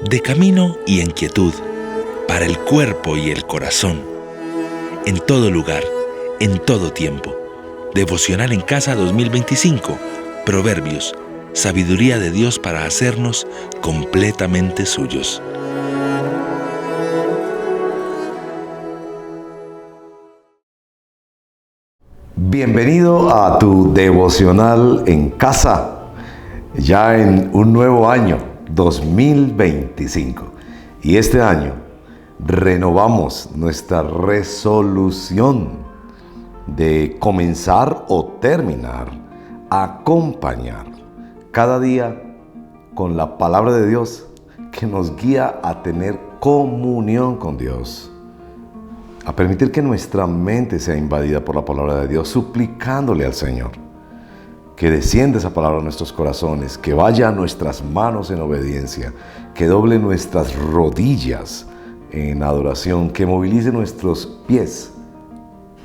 de camino y en quietud, para el cuerpo y el corazón, en todo lugar, en todo tiempo. Devocional en Casa 2025, Proverbios, sabiduría de Dios para hacernos completamente suyos. Bienvenido a tu devocional en casa, ya en un nuevo año, 2025. Y este año renovamos nuestra resolución de comenzar o terminar, acompañar cada día con la palabra de Dios que nos guía a tener comunión con Dios. A permitir que nuestra mente sea invadida por la palabra de Dios, suplicándole al Señor que descienda esa palabra a nuestros corazones, que vaya a nuestras manos en obediencia, que doble nuestras rodillas en adoración, que movilice nuestros pies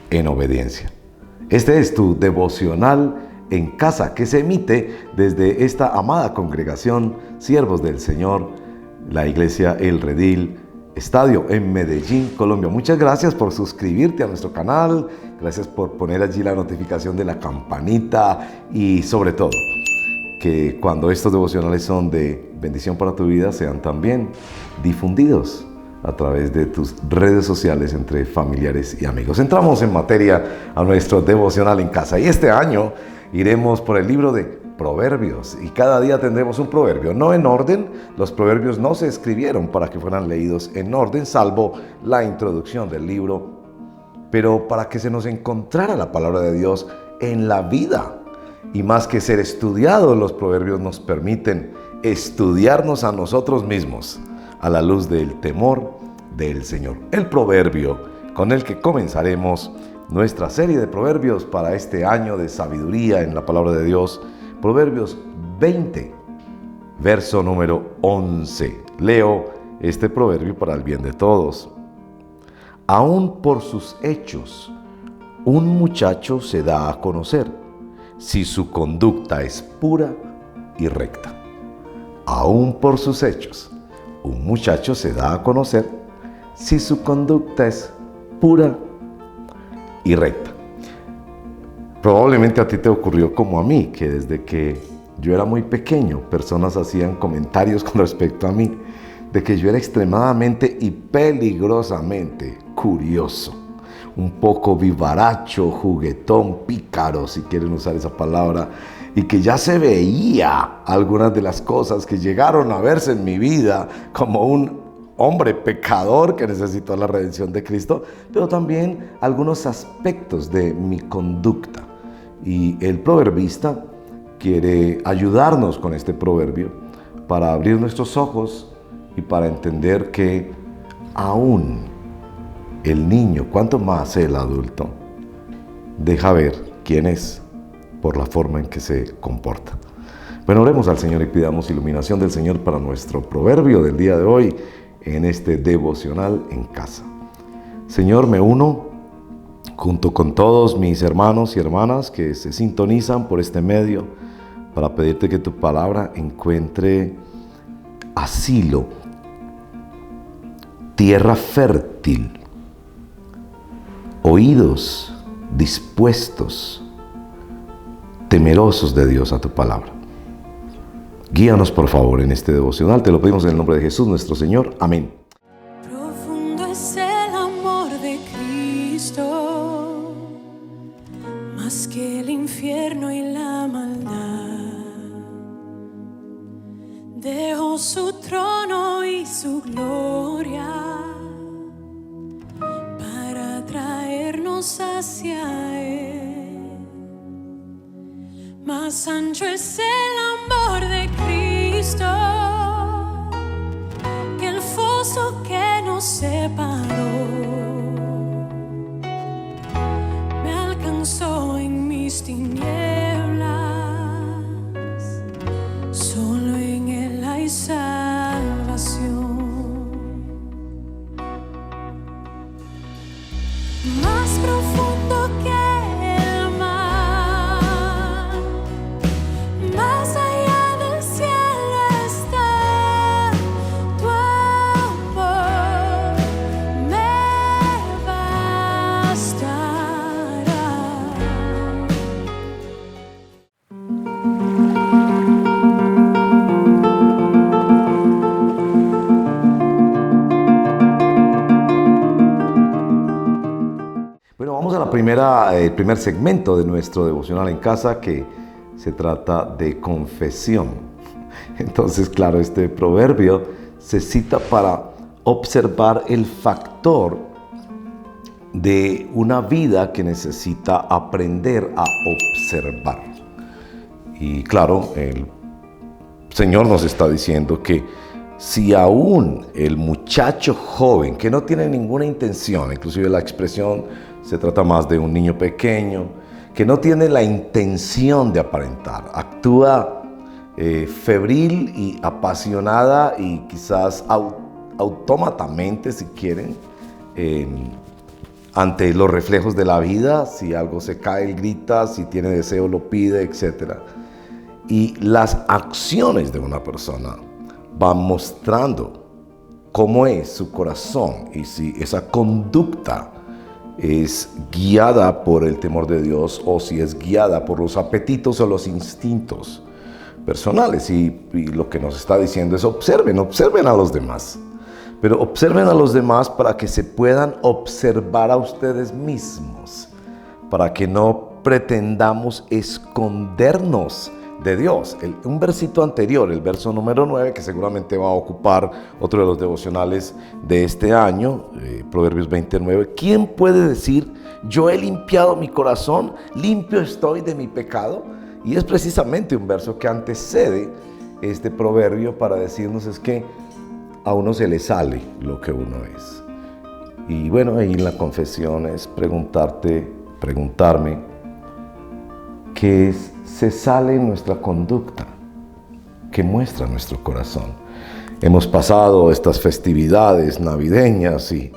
en obediencia. Este es tu devocional en casa, que se emite desde esta amada congregación, Siervos del Señor, la Iglesia El Redil, Estadio en Medellín, Colombia. Muchas gracias por suscribirte a nuestro canal, gracias por poner allí la notificación de la campanita y sobre todo, que cuando estos devocionales son de bendición para tu vida, sean también difundidos a través de tus redes sociales entre familiares y amigos. Entramos en materia a nuestro devocional en casa y este año iremos por el libro de Proverbios y cada día tendremos un proverbio, no en orden. Los proverbios no se escribieron para que fueran leídos en orden, salvo la introducción del libro, pero para que se nos encontrara la palabra de Dios en la vida. Y más que ser estudiados, los proverbios nos permiten estudiarnos a nosotros mismos a la luz del temor del Señor. El proverbio con el que comenzaremos nuestra serie de proverbios para este año de sabiduría en la palabra de Dios, Proverbios 20, verso número 11. Leo este proverbio para el bien de todos. Aún por sus hechos, un muchacho se da a conocer, si su conducta es pura y recta. Aún por sus hechos, un muchacho se da a conocer, si su conducta es pura y recta. Probablemente a ti te ocurrió como a mí, que desde que yo era muy pequeño, personas hacían comentarios con respecto a mí, de que yo era extremadamente y peligrosamente curioso, un poco vivaracho, juguetón, pícaro, si quieren usar esa palabra, y que ya se veía algunas de las cosas que llegaron a verse en mi vida como un hombre pecador que necesitó la redención de Cristo, pero también algunos aspectos de mi conducta. Y el proverbista quiere ayudarnos con este proverbio para abrir nuestros ojos y para entender que aún el niño, cuanto más el adulto, deja ver quién es por la forma en que se comporta. Bueno, oremos al Señor y pidamos iluminación del Señor para nuestro proverbio del día de hoy en este devocional en casa. Señor, me uno junto con todos mis hermanos y hermanas que se sintonizan por este medio para pedirte que tu palabra encuentre asilo, tierra fértil, oídos dispuestos, temerosos de Dios a tu palabra. Guíanos por favor en este devocional, te lo pedimos en el nombre de Jesús nuestro Señor. Amén. Profundo es el amor de Cristo, más que el infierno y la maldad. Dejó su trono y su gloria para traernos hacia Él. Más ancho es el amor de Cristo que el foso que nos separó. Me alcanzó en mis tinieblas, solo en Él hay salvación. Más profundo que el mar, más el primer segmento de nuestro devocional en casa, que se trata de confesión. Entonces, claro, este proverbio se cita para observar el factor de una vida que necesita aprender a observar. Y claro, el Señor nos está diciendo que si aún el muchacho joven, que no tiene ninguna intención, inclusive la expresión se trata más de un niño pequeño, que no tiene la intención de aparentar, actúa febril y apasionada y quizás autómatamente, si quieren, ante los reflejos de la vida. Si algo se cae, él grita, si tiene deseo, lo pide, etc. Y las acciones de una persona van mostrando cómo es su corazón y si esa conducta es guiada por el temor de Dios o si es guiada por los apetitos o los instintos personales. Y lo que nos está diciendo es observen a los demás. Pero observen a los demás para que se puedan observar a ustedes mismos, para que no pretendamos escondernos de Dios. Un versito anterior, el verso número 9, que seguramente va a ocupar otro de los devocionales de este año, Proverbios 29. ¿Quién puede decir, yo he limpiado mi corazón, limpio estoy de mi pecado? Y es precisamente un verso que antecede este proverbio para decirnos es que a uno se le sale lo que uno es. Y bueno, ahí en la confesión es preguntarme qué se sale en nuestra conducta, que muestra nuestro corazón. Hemos pasado estas festividades navideñas y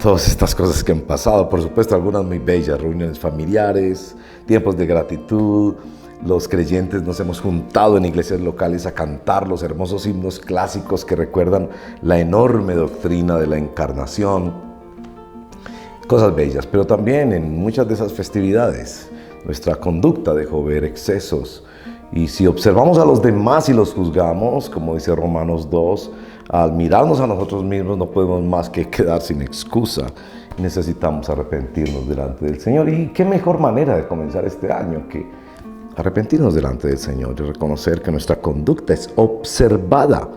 todas estas cosas que han pasado, por supuesto algunas muy bellas, reuniones familiares, tiempos de gratitud. Los creyentes nos hemos juntado en iglesias locales a cantar los hermosos himnos clásicos que recuerdan la enorme doctrina de la encarnación. Cosas bellas, pero también en muchas de esas festividades nuestra conducta dejó ver excesos. Y si observamos a los demás y los juzgamos, como dice Romanos 2, al mirarnos a nosotros mismos no podemos más que quedar sin excusa. Necesitamos arrepentirnos delante del Señor. Y qué mejor manera de comenzar este año que arrepentirnos delante del Señor y reconocer que nuestra conducta es observada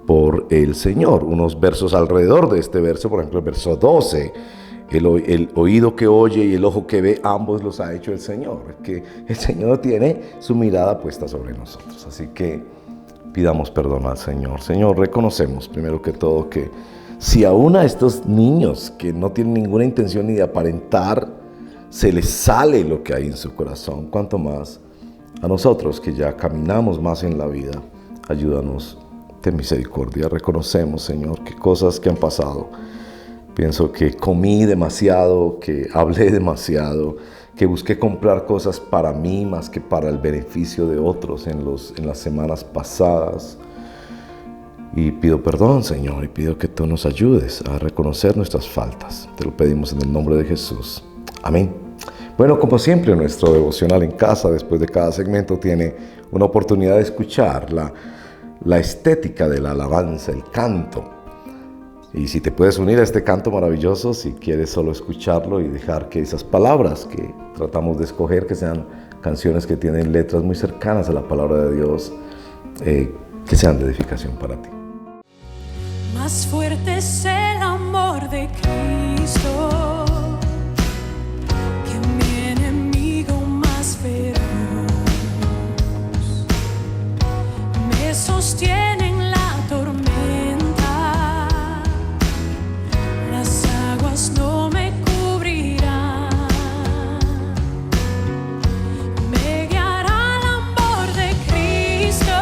por el Señor. Unos versos alrededor de este verso, por ejemplo el verso 12, el oído que oye y el ojo que ve, ambos los ha hecho el Señor. Que el Señor tiene su mirada puesta sobre nosotros. Así que pidamos perdón al Señor. Señor, reconocemos primero que todo que si aún a estos niños que no tienen ninguna intención ni de aparentar, se les sale lo que hay en su corazón, cuánto más a nosotros que ya caminamos más en la vida, ayúdanos, ten misericordia. Reconocemos, Señor, que cosas que han pasado, pienso que comí demasiado, que hablé demasiado, que busqué comprar cosas para mí más que para el beneficio de otros en las semanas pasadas. Y pido perdón, Señor, y pido que tú nos ayudes a reconocer nuestras faltas. Te lo pedimos en el nombre de Jesús. Amén. Bueno, como siempre, nuestro devocional en casa, después de cada segmento, tiene una oportunidad de escuchar la estética de la alabanza, el canto. Y si te puedes unir a este canto maravilloso, si quieres solo escucharlo y dejar que esas palabras que tratamos de escoger, que sean canciones que tienen letras muy cercanas a la palabra de Dios, que sean de edificación para ti. Más fuerte es el amor de Cristo que mi enemigo más feroz. Me sostiene en la tormenta, las aguas no me cubrirán. Me guiará el amor de Cristo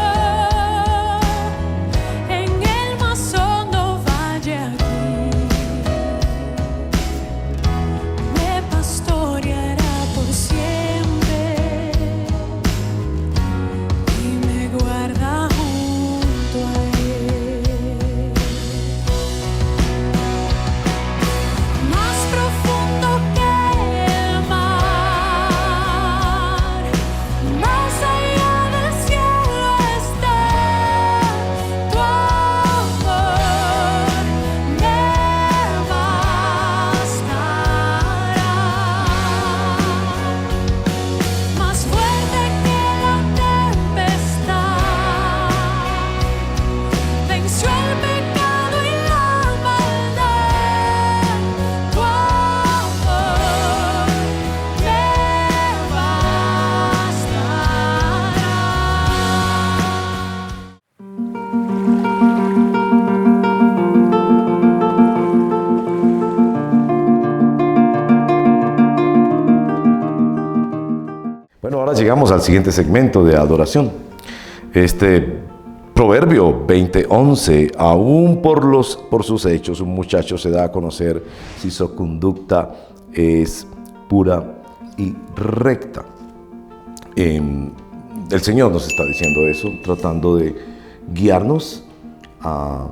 en el más hondo valle aquí. llegamos al siguiente segmento de adoración. Este Proverbio 20:11, aún por sus hechos, un muchacho se da a conocer si su conducta es pura y recta. El Señor nos está diciendo eso, tratando de guiarnos a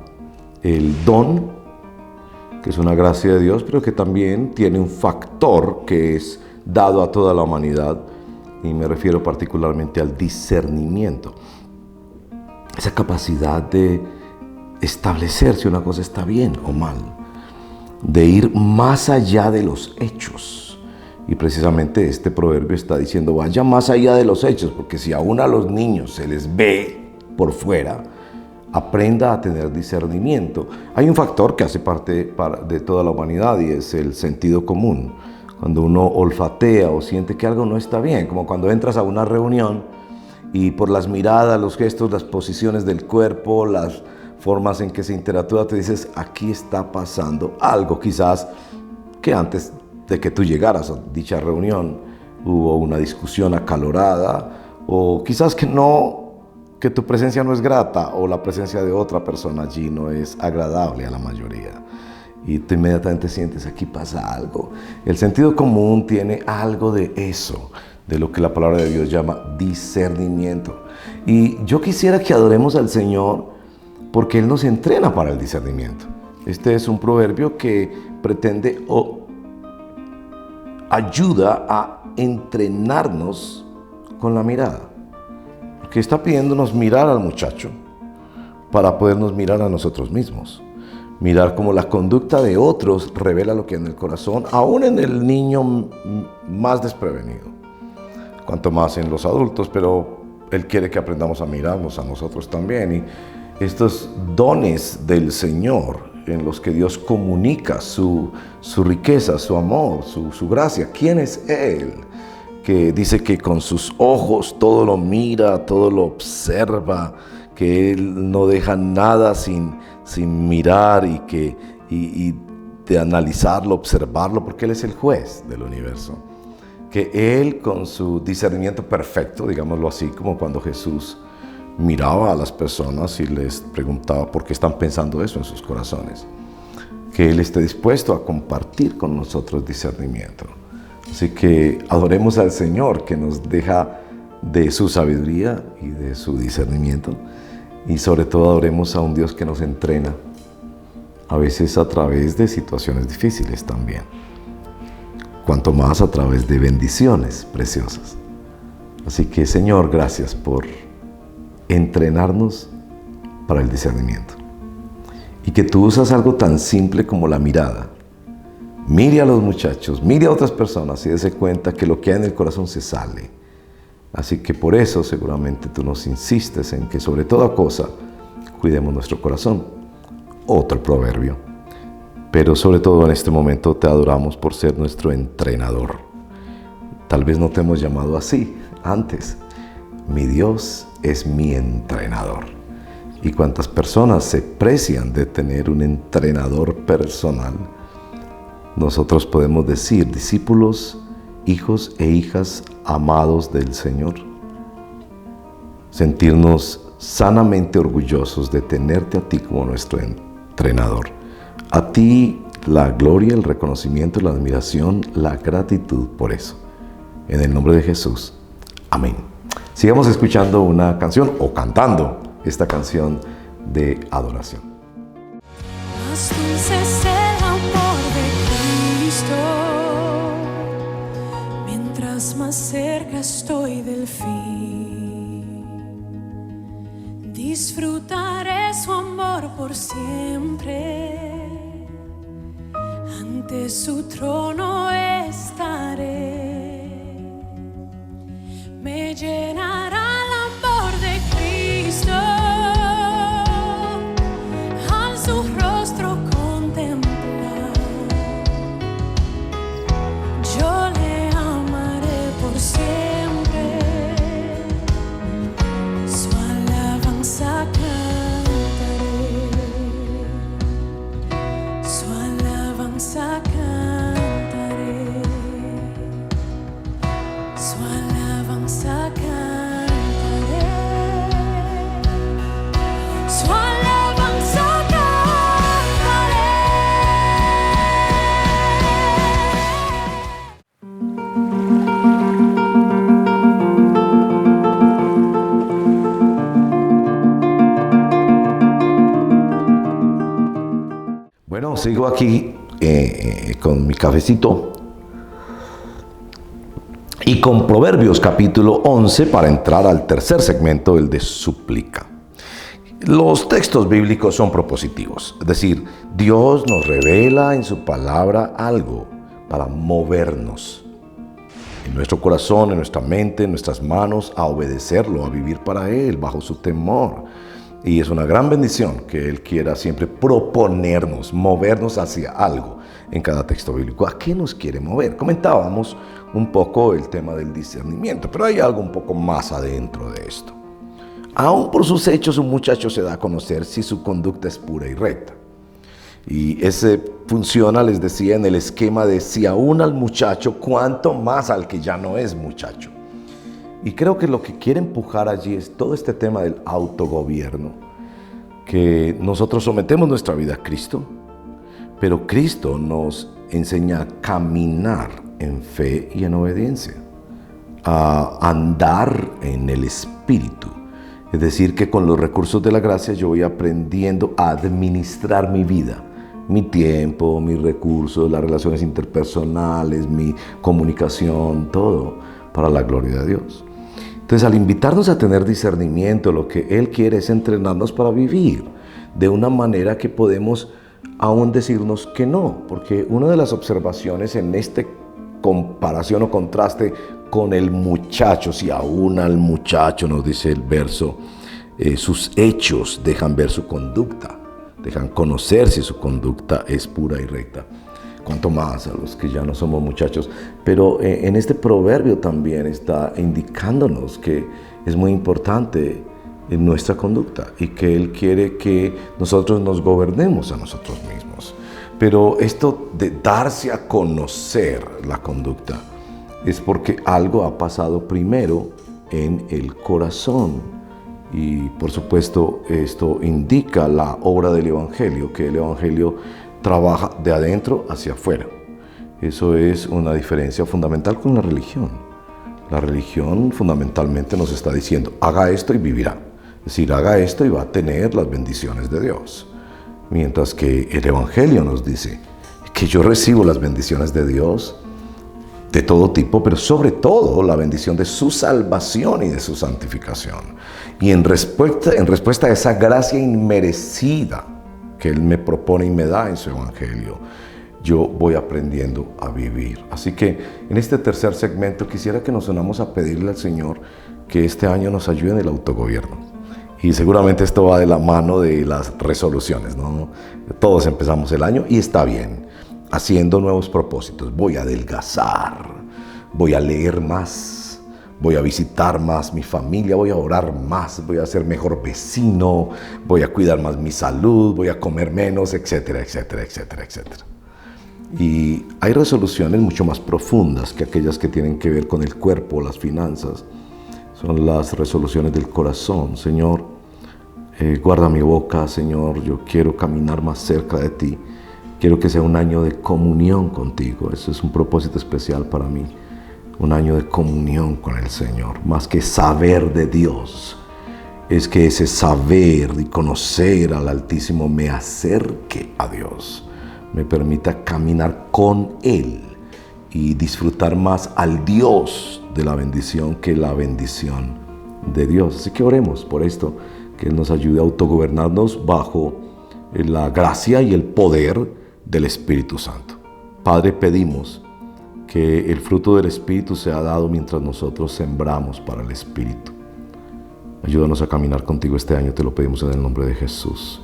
el don, que es una gracia de Dios, pero que también tiene un factor que es dado a toda la humanidad, y me refiero particularmente al discernimiento. Esa capacidad de establecer si una cosa está bien o mal, de ir más allá de los hechos. Y precisamente este proverbio está diciendo, vaya más allá de los hechos, porque si aún a los niños se les ve por fuera, aprenda a tener discernimiento. Hay un factor que hace parte de toda la humanidad y es el sentido común. Cuando uno olfatea o siente que algo no está bien, como cuando entras a una reunión y por las miradas, los gestos, las posiciones del cuerpo, las formas en que se interactúa, te dices, aquí está pasando algo. Quizás que antes de que tú llegaras a dicha reunión hubo una discusión acalorada, o quizás que tu presencia no es grata, o la presencia de otra persona allí no es agradable a la mayoría. Y tú inmediatamente sientes, aquí pasa algo. El sentido común tiene algo de eso, de lo que la palabra de Dios llama discernimiento. Y yo quisiera que adoremos al Señor porque Él nos entrena para el discernimiento. Este es un proverbio que pretende o ayuda a entrenarnos con la mirada. Porque está pidiéndonos mirar al muchacho para podernos mirar a nosotros mismos. Mirar cómo la conducta de otros revela lo que hay en el corazón, aún en el niño más desprevenido. Cuanto más en los adultos, pero Él quiere que aprendamos a mirarnos a nosotros también. Y estos dones del Señor en los que Dios comunica su riqueza, su amor, su gracia. ¿Quién es Él? Que dice que con sus ojos todo lo mira, todo lo observa, que Él no deja nada sin mirar y de analizarlo, observarlo, porque Él es el juez del universo. Que Él, con su discernimiento perfecto, digámoslo así, como cuando Jesús miraba a las personas y les preguntaba por qué están pensando eso en sus corazones, que Él esté dispuesto a compartir con nosotros discernimiento. Así que adoremos al Señor, que nos deja de su sabiduría y de su discernimiento, y sobre todo adoremos a un Dios que nos entrena, a veces a través de situaciones difíciles también. Cuanto más a través de bendiciones preciosas. Así que, Señor, gracias por entrenarnos para el discernimiento. Y que tú usas algo tan simple como la mirada. Mire a los muchachos, mire a otras personas y dése cuenta que lo que hay en el corazón se sale. Así que por eso seguramente tú nos insistes en que sobre toda cosa cuidemos nuestro corazón. Otro proverbio. Pero sobre todo en este momento te adoramos por ser nuestro entrenador. Tal vez no te hemos llamado así antes. Mi Dios es mi entrenador. Y cuántas personas se precian de tener un entrenador personal. Nosotros podemos decir, discípulos, hijos e hijas amados del Señor. Sentirnos sanamente orgullosos de tenerte a ti como nuestro entrenador. A ti la gloria, el reconocimiento, la admiración, la gratitud por eso. En el nombre de Jesús. Amén. Sigamos escuchando una canción o cantando esta canción de adoración. Más dulce es el amor de Cristo, mientras más cerca estoy del fin. Disfrutaré su amor por siempre. Ante su trono estaré. Me llenará el amor de Cristo. Al su rostro contemplar, yo le amaré por siempre. Su alabanza cantaré. Su alabanza cantaré. Su alabanza su alabanza cantaré. Bueno, sigo aquí con mi cafecito y con Proverbios capítulo 11 para entrar al tercer segmento, el de súplica. Los textos bíblicos son propositivos, es decir, Dios nos revela en su palabra algo para movernos en nuestro corazón, en nuestra mente, en nuestras manos, a obedecerlo, a vivir para Él, bajo su temor. Y es una gran bendición que Él quiera siempre proponernos, movernos hacia algo en cada texto bíblico. ¿A qué nos quiere mover? Comentábamos un poco el tema del discernimiento, pero hay algo un poco más adentro de esto. Aún por sus hechos un muchacho se da a conocer si su conducta es pura y recta. Y ese funciona, les decía, en el esquema de si aún al muchacho, cuánto más al que ya no es muchacho. Y creo que lo que quiere empujar allí es todo este tema del autogobierno, que nosotros sometemos nuestra vida a Cristo, pero Cristo nos enseña a caminar en fe y en obediencia, a andar en el Espíritu. Es decir, que con los recursos de la gracia yo voy aprendiendo a administrar mi vida, mi tiempo, mis recursos, las relaciones interpersonales, mi comunicación, todo para la gloria de Dios. Entonces, al invitarnos a tener discernimiento, lo que Él quiere es entrenarnos para vivir de una manera que podemos aún decirnos que no, porque una de las observaciones en este comparación o contraste con el muchacho, si aún al muchacho, nos dice el verso, sus hechos dejan ver su conducta, dejan conocer si su conducta es pura y recta. Cuanto más a los que ya no somos muchachos. Pero en este proverbio también está indicándonos que es muy importante en nuestra conducta y que Él quiere que nosotros nos gobernemos a nosotros mismos. Pero esto de darse a conocer la conducta es porque algo ha pasado primero en el corazón. Y por supuesto esto indica la obra del Evangelio, que el Evangelio trabaja de adentro hacia afuera. Eso es una diferencia fundamental con la religión. La religión fundamentalmente nos está diciendo, haga esto y vivirá. Es decir, haga esto y va a tener las bendiciones de Dios. Mientras que el Evangelio nos dice que yo recibo las bendiciones de Dios de todo tipo, pero sobre todo la bendición de su salvación y de su santificación. Y en respuesta a esa gracia inmerecida que Él me propone y me da en su Evangelio, yo voy aprendiendo a vivir. Así que en este tercer segmento quisiera que nos unamos a pedirle al Señor que este año nos ayude en el autogobierno. Y seguramente esto va de la mano de las resoluciones, ¿no? Todos empezamos el año y está bien, haciendo nuevos propósitos. Voy a adelgazar, voy a leer más, voy a visitar más mi familia, voy a orar más, voy a ser mejor vecino, voy a cuidar más mi salud, voy a comer menos, etcétera, etcétera, etcétera, etcétera. Y hay resoluciones mucho más profundas que aquellas que tienen que ver con el cuerpo, las finanzas. Son las resoluciones del corazón. Señor, guarda mi boca, Señor, yo quiero caminar más cerca de ti. Quiero que sea un año de comunión contigo. Eso es un propósito especial para mí. Un año de comunión con el Señor. Más que saber de Dios, es que ese saber y conocer al Altísimo me acerque a Dios. Me permita caminar con Él y disfrutar más al Dios de la bendición que la bendición de Dios. Así que oremos por esto, que Él nos ayude a autogobernarnos bajo la gracia y el poder del Espíritu Santo. Padre, pedimos que el fruto del Espíritu sea dado mientras nosotros sembramos para el Espíritu. Ayúdanos a caminar contigo este año, te lo pedimos en el nombre de Jesús.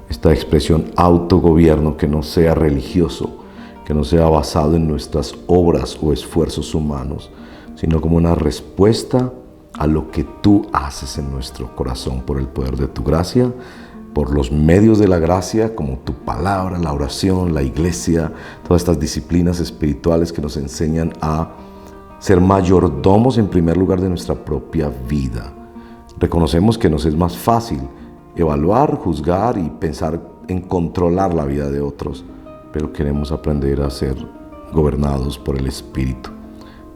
Esta expresión autogobierno que no sea religioso, que no sea basado en nuestras obras o esfuerzos humanos, sino como una respuesta a lo que tú haces en nuestro corazón por el poder de tu gracia, por los medios de la gracia, como tu palabra, la oración, la iglesia, todas estas disciplinas espirituales que nos enseñan a ser mayordomos en primer lugar de nuestra propia vida. Reconocemos que nos es más fácil evaluar, juzgar y pensar en controlar la vida de otros, pero queremos aprender a ser gobernados por el Espíritu.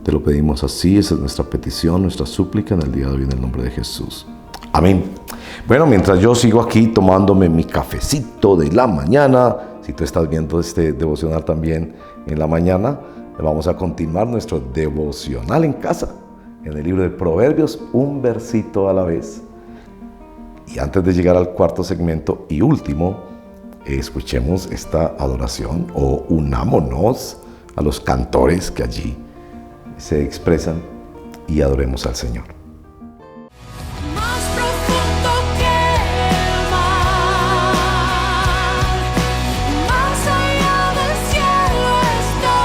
Te lo pedimos así, esa es nuestra petición, nuestra súplica en el día de hoy en el nombre de Jesús. Amén. Bueno, mientras yo sigo aquí tomándome mi cafecito de la mañana, si tú estás viendo este devocional también en la mañana, vamos a continuar nuestro devocional en casa, en el libro de Proverbios, un versito a la vez. Y antes de llegar al cuarto segmento y último, escuchemos esta adoración o unámonos a los cantores que allí se expresan y adoremos al Señor. Más profundo que el mar, más allá del cielo está.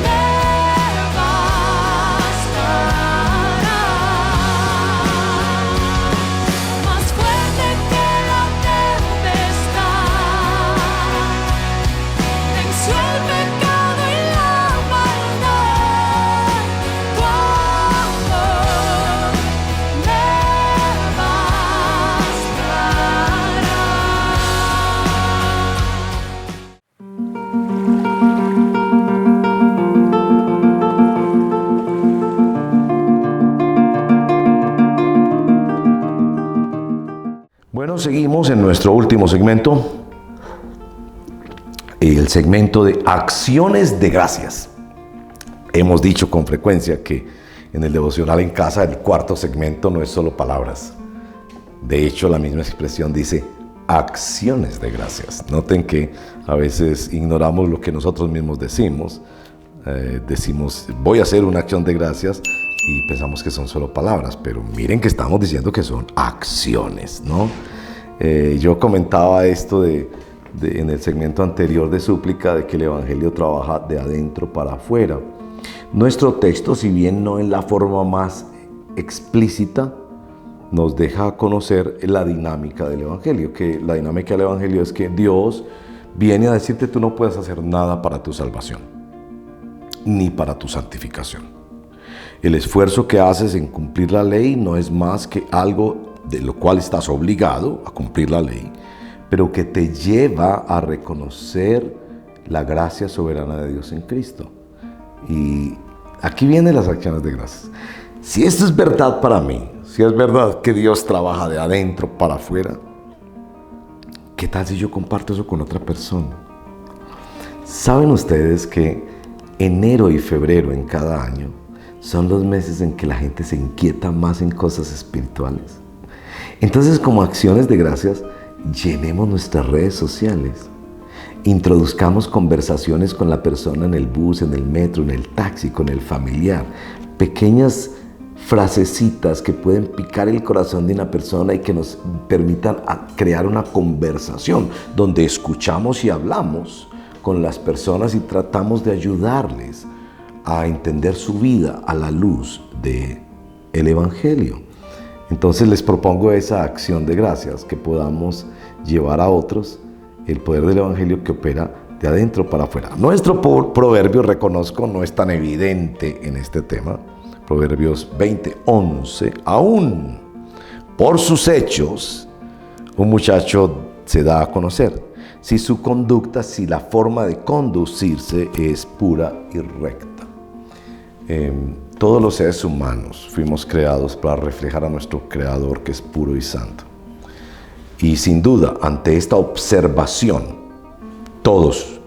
Me bastará. Más fuerte que la tempestad, venció el pecado y la maldad. Tu amor me bastará. Bueno, seguimos en nuestro último segmento, el segmento de acciones de gracias. Hemos dicho con frecuencia que en el devocional en casa el cuarto segmento no es solo palabras. De hecho, la misma expresión dice acciones de gracias. Noten que a veces ignoramos lo que nosotros mismos decimos. Decimos, voy a hacer una acción de gracias y pensamos que son solo palabras, pero miren que estamos diciendo que son acciones, ¿no? Yo comentaba esto en el segmento anterior de súplica, de que el Evangelio trabaja de adentro para afuera. Nuestro texto, si bien no en la forma más explícita, nos deja conocer la dinámica del Evangelio, que la dinámica del Evangelio es que Dios viene a decirte tú no puedes hacer nada para tu salvación, ni para tu santificación. El esfuerzo que haces en cumplir la ley no es más que algo de lo cual estás obligado a cumplir la ley, pero que te lleva a reconocer la gracia soberana de Dios en Cristo. Y aquí vienen las acciones de gracias. Si esto es verdad para mí, si es verdad que Dios trabaja de adentro para afuera, ¿qué tal si yo comparto eso con otra persona? ¿Saben ustedes que enero y febrero en cada año son los meses en que la gente se inquieta más en cosas espirituales? Entonces, como acciones de gracias, llenemos nuestras redes sociales. Introduzcamos conversaciones con la persona en el bus, en el metro, en el taxi, con el familiar. Pequeñas frasecitas que pueden picar el corazón de una persona y que nos permitan crear una conversación donde escuchamos y hablamos con las personas y tratamos de ayudarles a entender su vida a la luz del Evangelio. Entonces les propongo esa acción de gracias, que podamos llevar a otros el poder del Evangelio que opera de adentro para afuera. Nuestro proverbio, reconozco, no es tan evidente en este tema. Proverbios 20:11, aún por sus hechos un muchacho se da a conocer, si su conducta, si la forma de conducirse es pura y recta. Todos los seres humanos fuimos creados para reflejar a nuestro Creador, que es puro y santo. Y sin duda, ante esta observación, todos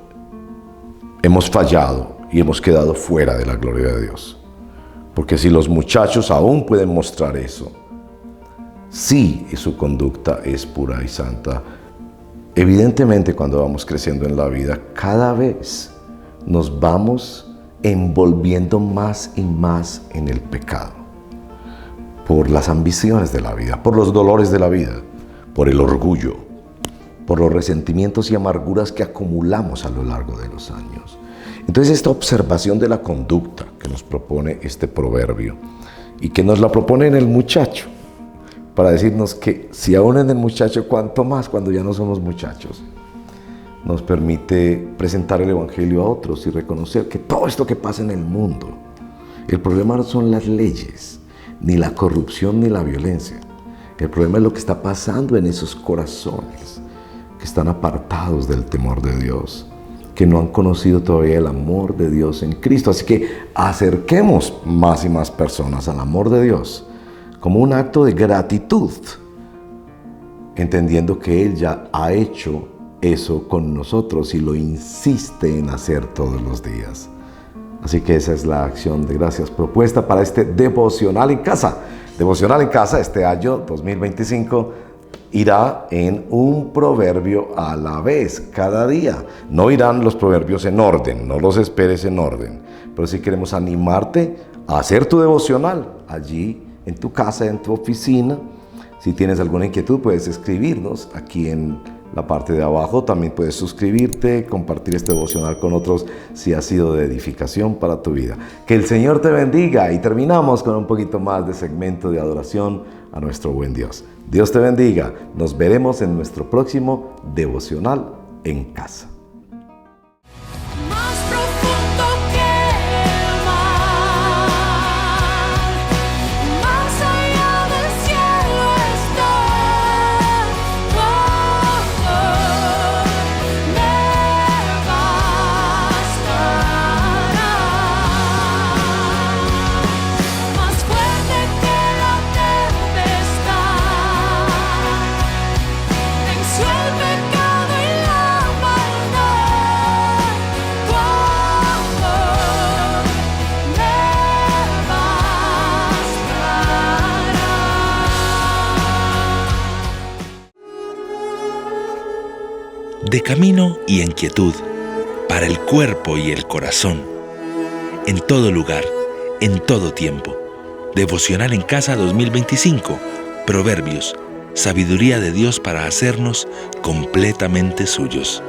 hemos fallado y hemos quedado fuera de la gloria de Dios. Porque si los muchachos aún pueden mostrar eso, si su conducta es pura y santa, evidentemente cuando vamos creciendo en la vida, cada vez nos vamos envolviendo más y más en el pecado, por las ambiciones de la vida, por los dolores de la vida, por el orgullo, por los resentimientos y amarguras que acumulamos a lo largo de los años. Entonces, esta observación de la conducta que nos propone este proverbio, y que nos la propone en el muchacho, para decirnos que si aún en el muchacho, cuánto más cuando ya no somos muchachos, nos permite presentar el Evangelio a otros y reconocer que todo esto que pasa en el mundo, el problema no son las leyes, ni la corrupción, ni la violencia. El problema es lo que está pasando en esos corazones que están apartados del temor de Dios, que no han conocido todavía el amor de Dios en Cristo. Así que acerquemos más y más personas al amor de Dios como un acto de gratitud, entendiendo que Él ya ha hecho eso con nosotros y lo insiste en hacer todos los días. Así que esa es la acción de gracias propuesta para este devocional en casa. Devocional en casa este año 2025 irá en un proverbio a la vez, cada día. No irán los proverbios en orden, no los esperes en orden. Pero sí queremos animarte a hacer tu devocional allí en tu casa, en tu oficina. Si tienes alguna inquietud, puedes escribirnos aquí en la parte de abajo. También puedes suscribirte, compartir este devocional con otros si ha sido de edificación para tu vida. Que el Señor te bendiga y terminamos con un poquito más de segmento de adoración a nuestro buen Dios. Dios te bendiga. Nos veremos en nuestro próximo devocional en casa. Más profundo que el mar, más allá del cielo está. Me bastará. Más fuerte que la tempestad, venció el pecado y la maldad. De camino y en quietud, para el cuerpo y el corazón, en todo lugar, en todo tiempo. Devocional en casa 2025, Proverbios, sabiduría de Dios para hacernos completamente suyos.